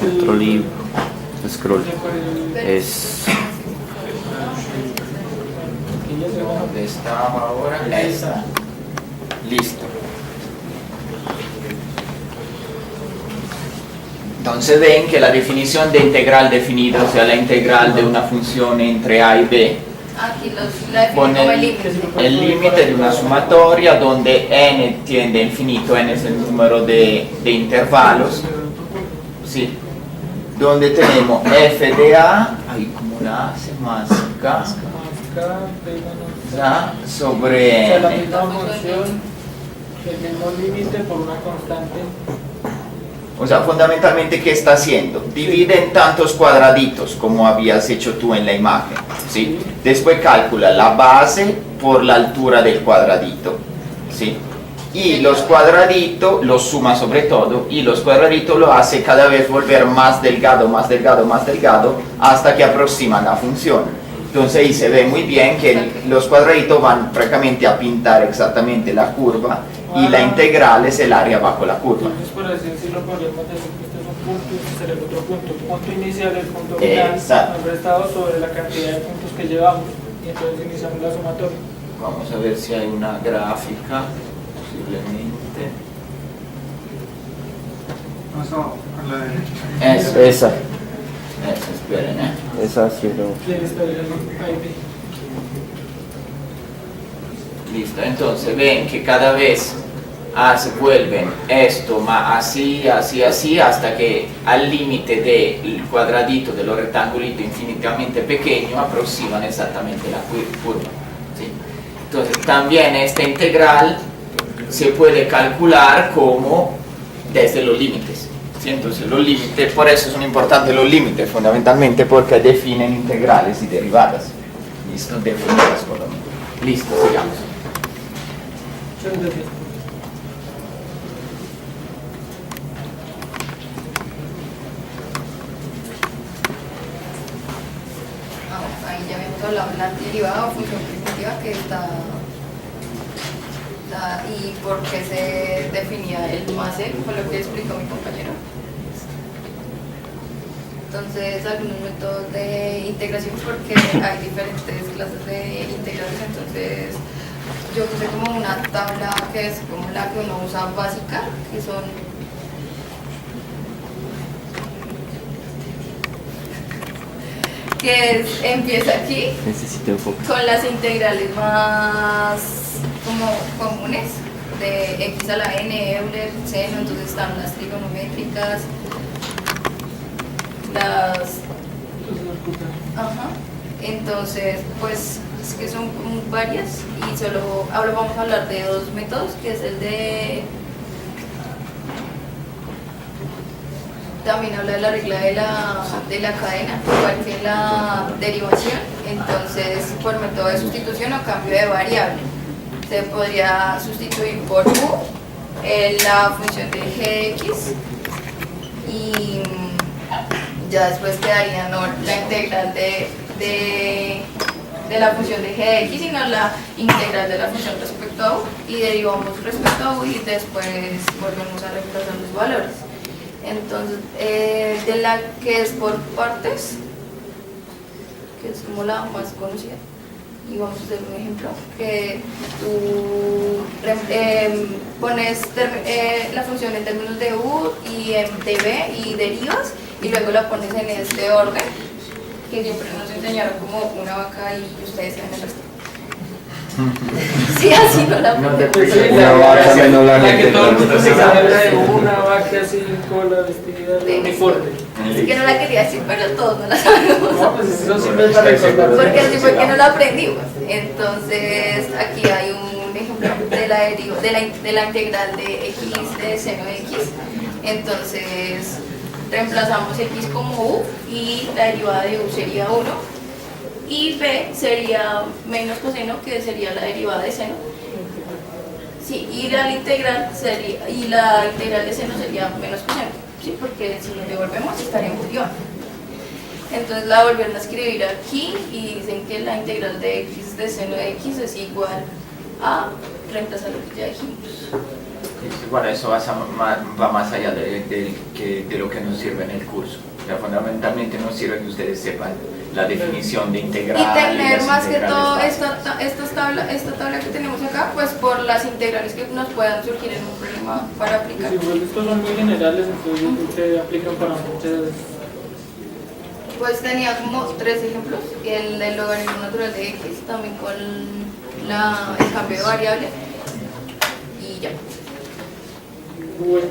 E: Control y scroll. Es.
B: ¿Dónde estaba ahora? Esta. Listo. Entonces ven que la definición de integral definida, o sea, la integral de una función entre a y b,
G: Aquí la define como el límite.
B: el límite de una sumatoria donde n tiende a infinito, n es el número de intervalos, ¿sí? Donde tenemos f de a, ahí como la hace más k, sobre
F: La
B: n.
F: misma función, el mismo límite por una constante.
B: O sea, fundamentalmente, ¿qué está haciendo? Divide en tantos cuadraditos, como habías hecho tú en la imagen, ¿sí? Después calcula la base por la altura del cuadradito, ¿sí? Y los cuadraditos los suma sobre todo, y los cuadraditos lo hace cada vez volver más delgado, hasta que aproximan la función. Entonces ahí se ve muy bien que los cuadraditos van prácticamente a pintar exactamente la curva, y la integral es el área bajo la curva.
C: Entonces, por así decirlo, podríamos decir que este es un punto y este será el otro punto. El punto inicial y el punto final
B: Exacto.
C: han restado sobre la cantidad de puntos que llevamos y entonces iniciamos la sumatoria.
B: Vamos a ver si hay una gráfica, posiblemente.
F: Paso a la derecha.
B: Esa,
E: Esa.
B: esperen,
E: Esa sí lo.
C: ¿Quién está ahí?
B: Listo, entonces ven que cada vez se vuelven esto más así, hasta que al límite del cuadradito, de los rectangulitos infinitamente pequeño, aproximan exactamente la curva, ¿sí? Entonces también esta integral se puede calcular como desde los límites, ¿sí? Entonces los límites, por eso son importantes los límites, fundamentalmente porque definen integrales y derivadas. Listo, definidas por lo menos. Listo, sigamos.
C: Muchas gracias.
G: Ahí ya habíamos hablado de la derivada o función primitiva que está y por qué se definía el más e, fue lo que explicó mi compañero. Entonces, algunos métodos de integración, porque hay diferentes clases de integrales, entonces yo puse como una tabla que es como la que uno usa básica, que son empieza aquí
E: Necesito enfoque.
G: con las integrales más como comunes, de x a la n, Euler, seno, entonces están las trigonométricas, las... Ajá. Entonces, pues es que son varias y solo ahora vamos a hablar de dos métodos, que es el de... También habla de la regla de la cadena, igual que la derivación. Entonces, por método de sustitución o cambio de variable, se podría sustituir por u la función de g de x y ya después quedaría no la integral de la función de g de x, sino la integral de la función respecto a u, y derivamos respecto a u y después volvemos a reemplazar los valores. Entonces, de la que es por partes, que es como la más conocida, y vamos a hacer un ejemplo, que tú pones la función en términos de u y de b y derivas, y luego la pones en este orden, que siempre nos enseñaron como una vaca y ustedes saben el resto. Sí, así no la pones.
E: Una vaca menos la
C: que
E: gente.
C: todo el mundo se sabe de una vaca así con la vestida de uniforme.
G: Es que no la quería decir, pero todos no la sabemos.
C: No, pues eso sí me parece.
G: Porque así fue que no la aprendimos. Entonces, aquí hay un ejemplo de la integral de x de seno de x. Entonces, reemplazamos x como u y la derivada de u sería 1. Y b sería menos coseno, que sería la derivada de seno. Sí, y la integral de seno sería menos coseno, ¿sí? Porque si nos devolvemos estaríamos igual. Entonces la volvieron a escribir aquí y dicen que la integral de x de seno de x es igual a reemplazar lo que ya dijimos.
B: Bueno, eso va más allá de lo que nos sirve en el curso. O sea, fundamentalmente nos sirve que ustedes sepan la definición de integral.
G: Y tener
B: las
G: más que todo
B: integrales
G: esta tabla que tenemos acá, pues por las integrales que nos puedan surgir en un problema para aplicar.
C: Sí, pues estos son muy generales, entonces yo creo que aplican para muchas.
G: Pues tenía como 3 ejemplos, el del logaritmo natural de x, también con el cambio de variable, y ya.
C: Bueno.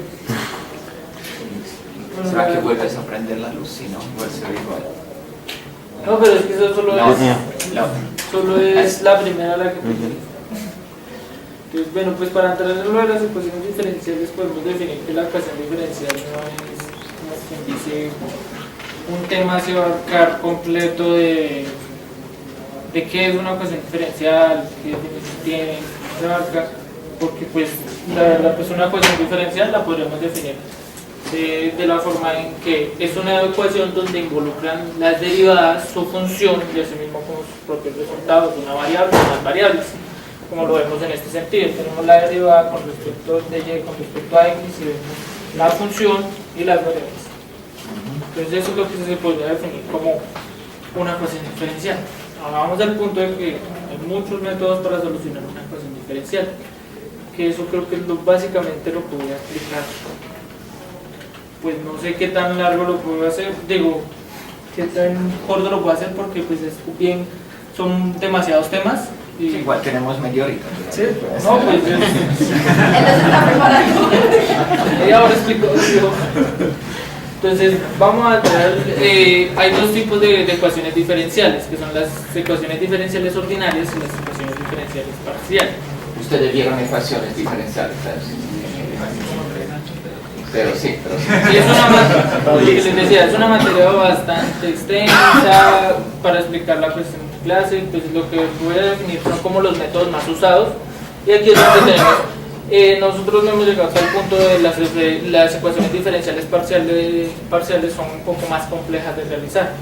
B: ¿Será que vuelves a prender la luz? Si no, vuelve a ser igual.
C: No, pero es que eso solo
B: No,
C: es,
B: no.
C: solo es la primera la que Entonces, bueno, pues para entrar en lo de las ecuaciones diferenciales podemos definir que la ecuación diferencial no es, como quien dice, un tema así abarcar completo de qué es una ecuación diferencial, qué definición tiene, se abarca, porque pues la verdad pues una ecuación diferencial la podríamos definir de la forma en que es una ecuación donde involucran las derivadas, su función y así mismo con sus propios resultados, una variable o más variables, como lo vemos en este sentido. Tenemos la derivada con respecto de y con respecto a x y vemos la función y las variables. Entonces eso es lo que se podría definir como una ecuación diferencial. Ahora vamos al punto de que hay muchos métodos para solucionar una ecuación diferencial, que eso creo que es básicamente lo que voy a explicar. Pues no sé qué tan largo lo puedo hacer, digo, qué tan corto lo puedo hacer, porque pues es bien, son demasiados temas. Y
B: Sí, igual tenemos media horita.
C: sí, no, pues
G: Él nos está preparando.
C: y ahora explico. Entonces, vamos a entrar, hay dos tipos de ecuaciones diferenciales, que son las ecuaciones diferenciales ordinarias y las ecuaciones diferenciales parciales.
B: Ustedes vieron ecuaciones diferenciales, ¿sabes? Pero sí.
C: Y es lo que les decía, es una materia bastante extensa para explicarla pues en clase. Pues lo que voy a definir son como los métodos más usados, y aquí es donde tenemos, nosotros no hemos llegado hasta el punto de las ecuaciones diferenciales parciales son un poco más complejas de realizar,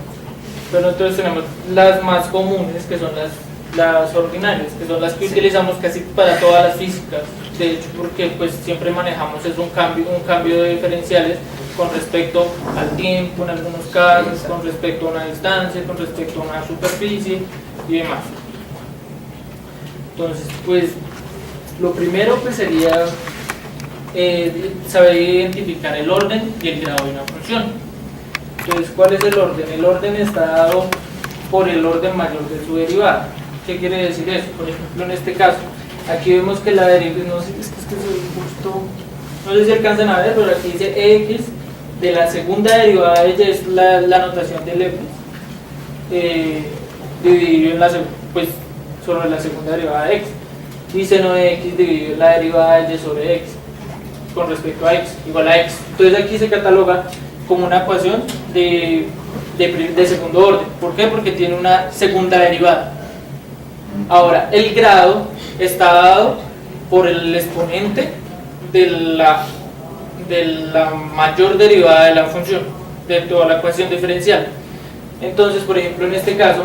C: pero entonces tenemos las más comunes, que son las ordinarias, que son las que utilizamos casi para todas las físicas, de hecho, porque pues siempre manejamos es un cambio de diferenciales con respecto al tiempo en algunos casos, con respecto a una distancia, con respecto a una superficie y demás. Entonces, pues lo primero pues sería saber identificar el orden y el grado de una función. Entonces, ¿cuál es el orden? El orden está dado por el orden mayor de su derivada. ¿Qué quiere decir eso? Por ejemplo, en este caso, Aquí vemos que la derivación, no sé, es que se ve justo, no sé si alcanzan a ver, pero aquí dice x de la segunda derivada de y, es la notación del f, dividido en pues, sobre la segunda derivada de x, y seno de x dividido en la derivada de y sobre x, con respecto a x, igual a x. Entonces aquí se cataloga como una ecuación de segundo orden. ¿Por qué? Porque tiene una segunda derivada. Ahora, el grado está dado por el exponente de la mayor derivada de la función, de toda la ecuación diferencial. Entonces, por ejemplo, en este caso,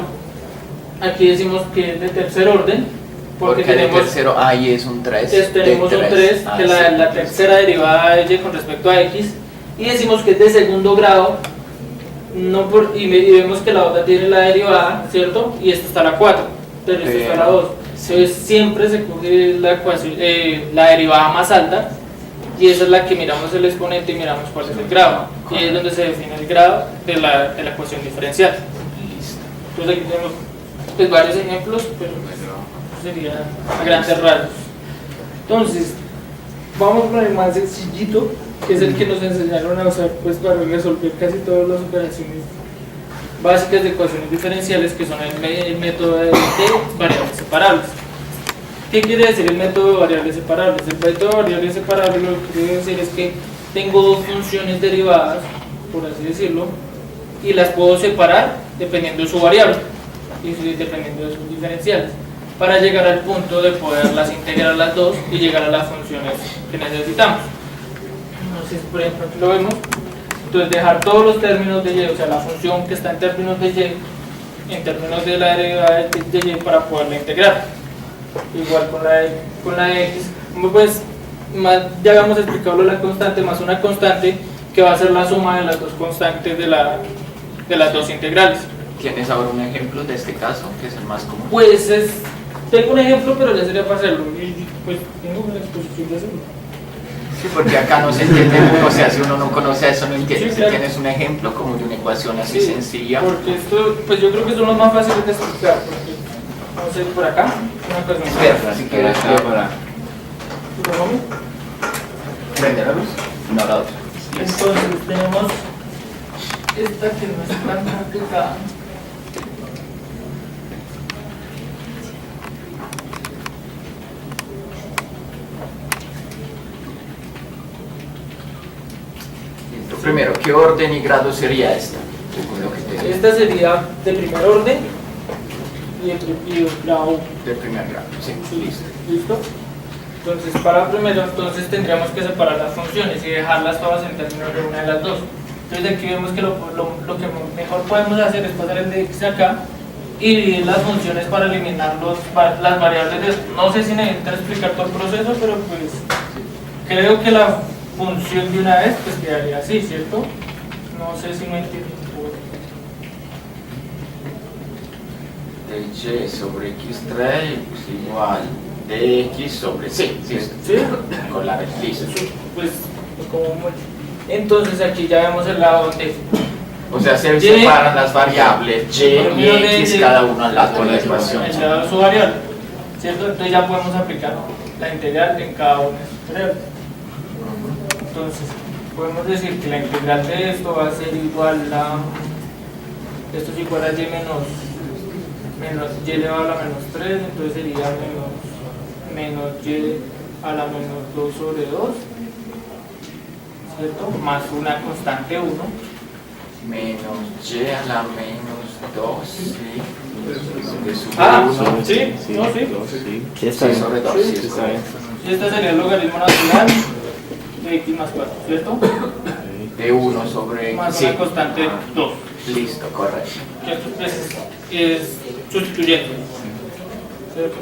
C: aquí decimos que es de tercer orden, porque tenemos
B: de tercero, y es un 3.
C: tenemos un 3, que es la tercera derivada de y con respecto a x, y decimos que es de segundo grado, y vemos que la otra tiene la derivada, ¿cierto? Y esta está la 4, pero esta está la 2. Entonces siempre se coge la ecuación, la derivada más alta, y esa es la que miramos el exponente y miramos cuál es el grado, y ahí es donde se define el grado de la ecuación diferencial. Entonces aquí tenemos pues, varios ejemplos, pero sería a grandes rasgos. Entonces, vamos con el más sencillito, que es el que nos enseñaron a usar pues, para resolver casi todas las operaciones básicas de ecuaciones diferenciales, que son el método de variables separables. ¿Qué quiere decir el método de variables separables? El método de variables separables lo que quiere decir es que tengo dos funciones derivadas, por así decirlo, y las puedo separar dependiendo de su variable y dependiendo de sus diferenciales, para llegar al punto de poderlas integrar las dos y llegar a las funciones que necesitamos. No sé si por ejemplo aquí lo vemos. Entonces dejar todos los términos de y, o sea la función que está en términos de y, en términos de la derivada de y para poderla integrar. Igual con la de x, pues ya habíamos explicado la constante más una constante que va a ser la suma de las dos constantes de las dos integrales.
B: ¿Tienes ahora un ejemplo de este caso, que es el más común?
C: Pues tengo un ejemplo, pero ya sería para hacerlo, y pues tengo una exposición de hacerlo.
B: Sí, porque acá no se entiende uno, o sea, si uno no conoce eso no entiende.
C: Sí, claro.
B: Si tienes un ejemplo como de una ecuación así sencilla.
C: Porque esto, pues yo creo que son los más fáciles de explicar, porque vamos a ir por acá, una ecuación.
B: Espera, si quieres, para... ¿Prende la luz? No, la otra.
C: Entonces tenemos esta que no es tan complicada.
B: Primero, ¿qué orden y grado sería esta? Según lo que te...
C: Esta sería de primer orden y el grado
B: De primer grado, sí, listo.
C: ¿Listo? Entonces, para primero, tendríamos que separar las funciones y dejarlas todas en términos de una de las dos. Entonces, aquí vemos que lo que mejor podemos hacer es pasar el de x acá y dividir las funciones para eliminar las variables de esto. No sé si necesitan explicar todo el proceso, pero pues creo que la función de una vez pues quedaría así, ¿cierto? No sé si no entiendo.
B: De y sobre x3 es igual de x sobre c.
C: ¿Sí?
B: Con la listo.
C: Pues como muy... Entonces aquí ya vemos el lado donde...
B: O sea, se separan las variables y x cada uno al lado de la ecuación.
C: El lado de su variable, ¿cierto? Entonces ya podemos aplicar la integral en cada una de sus variables. Entonces, podemos decir que la integral de esto va a ser igual a... Esto es igual a y menos y elevado a la menos 3, entonces sería menos y a la menos 2 sobre 2, ¿cierto? Más una constante 1.
B: Menos y a la menos 2, sí.
C: Sí,
E: sí,
C: no, sí.
E: Sí, está bien.
B: Sobre 2,
C: Sí,
B: sí, es
E: está bien.
C: Y este sería el logaritmo natural de x más 4, ¿cierto?
B: de 1 sobre
C: Más
B: sí.
C: una constante 2.
B: Listo, correcto.
C: Que esto pues, es sustituyendo, ¿cierto?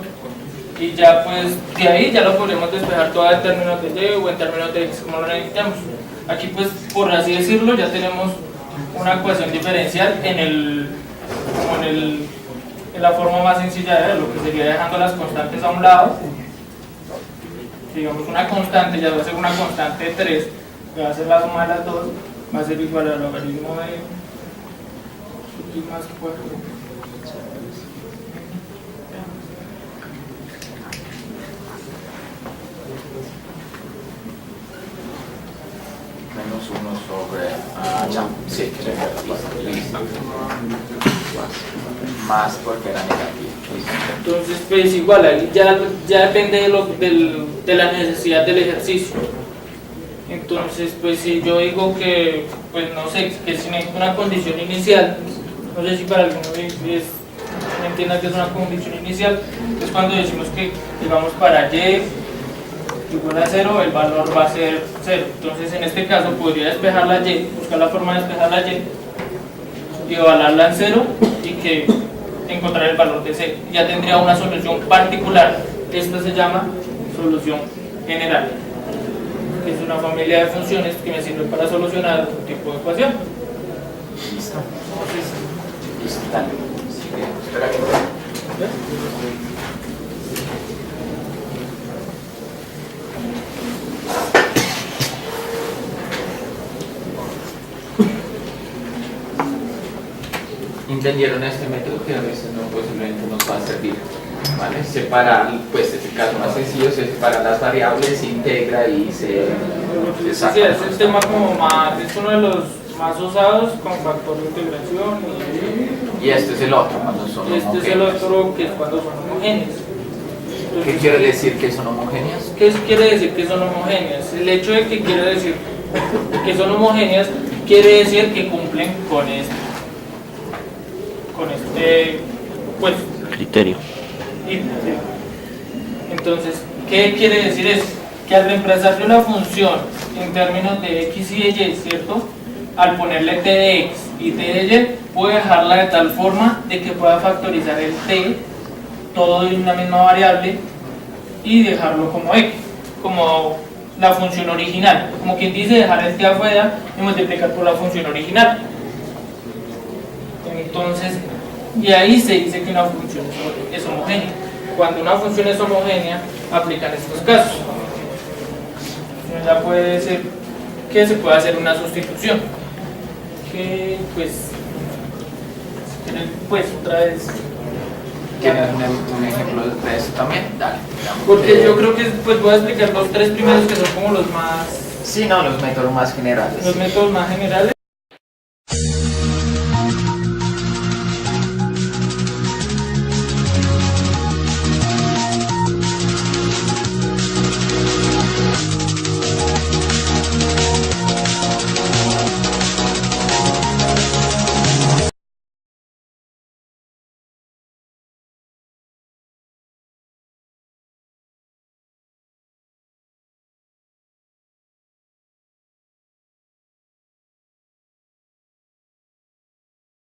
C: Y ya pues de ahí ya lo podemos despejar todo en términos de y o en términos de x como lo necesitamos. Aquí pues por así decirlo ya tenemos una ecuación diferencial en la forma más sencilla de verlo, que sería dejando las constantes a un lado. Digamos una constante, ya va a ser una constante de 3, que va a ser la suma de las dos, va a ser igual al logaritmo de x más 4.
B: sobre ya, sí, listo. Más porque era negativo. Listo.
C: Entonces, pues igual, ahí ya depende de la necesidad del ejercicio. Entonces, pues si yo digo que, pues no sé, que sin una condición inicial, no sé si para algunos me entiendan que es una condición inicial, es cuando decimos que, digamos, para y igual a 0, el valor va a ser 0. Entonces, en este caso, podría despejar la y, buscar la forma de despejar la y, evaluarla en 0 y que encontrar el valor de c. Ya tendría una solución particular. Esta se llama solución general, que es una familia de funciones que me sirve para solucionar un tipo de ecuación.
B: Listo. Listo, dale. Espera que... ¿Entendieron este método que a veces no posiblemente nos va a servir? ¿Vale? Separar, pues en el caso más sencillo se separan las variables, se integra y se saca.
C: Sí, es el tema como más, es uno de los más usados con factor de integración
B: Y este es el otro cuando son
C: y este es el otro que es cuando son homogéneos. Entonces,
B: ¿Qué quiere decir que son homogéneas?
C: ¿qué quiere decir que son homogéneas? El hecho de que quiere decir que son homogéneas quiere decir que cumplen con este pues
E: Criterio.
C: entonces, ¿qué quiere decir eso? Que al reemplazarle una función en términos de x y de y, ¿cierto? Al ponerle t de x y t de y, puedo dejarla de tal forma de que pueda factorizar el t, todo de una misma variable, y dejarlo como x, como la función original. Como quien dice, dejar el t afuera y multiplicar por la función original. Entonces, y ahí se dice que una función es homogénea. Cuando una función es homogénea, aplican estos casos. Ya puede ser que se pueda hacer una sustitución. Que pues otra vez.
B: ¿Tienes un ejemplo de eso también? Dale.
C: Porque yo creo que pues voy a explicar los tres primeros que son como los más.
B: Sí, no, los métodos más generales.
C: Los métodos más generales.